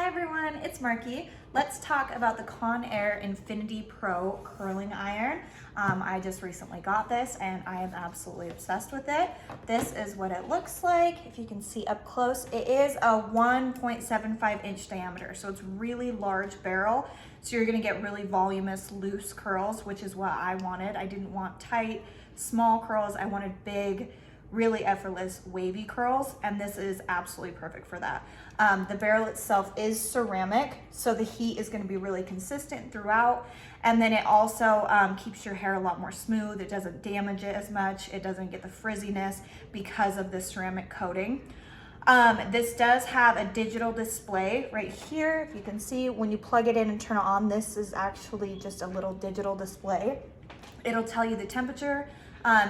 everyone, it's Marky. Let's talk about the Conair INFINITIPRO curling iron. I just recently got this and I am absolutely obsessed with it. This is what it looks like. If you can see up close, it is a 1.75 inch diameter, so it's really large barrel. So you're gonna get really voluminous, loose curls, which is what I wanted. I didn't want tight, small curls. I wanted big, really effortless wavy curls, and this is absolutely perfect for that. The barrel itself is ceramic, so the heat is going to be really consistent throughout, and then it also keeps your hair a lot more smooth. It doesn't damage it as much. It doesn't get the frizziness because of the ceramic coating. This does have a digital display right here. If you can see, when you plug it in and turn it on, this is actually just a little digital display. It'll tell you the temperature.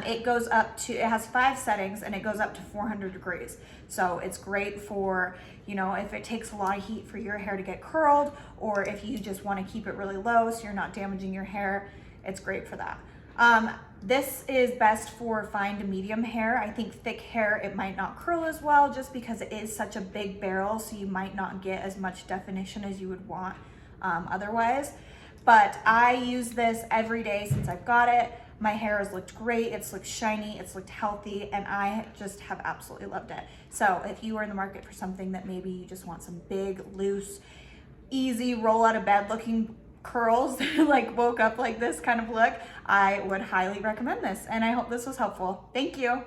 It goes up to, it has 5 settings and it goes up to 400 degrees. So it's great for, you know, if it takes a lot of heat for your hair to get curled, or if you just want to keep it really low so you're not damaging your hair, it's great for that. This is best for fine to medium hair. I think thick hair, it might not curl as well just because it is such a big barrel, so you might not get as much definition as you would want otherwise. But I use this every day since I've got it. My hair has looked great, it's looked shiny, it's looked healthy, and I just have absolutely loved it. So if you are in the market for something that maybe you just want some big, loose, easy, roll out of bed looking curls, like woke up like this kind of look, I would highly recommend this, and I hope this was helpful. Thank you.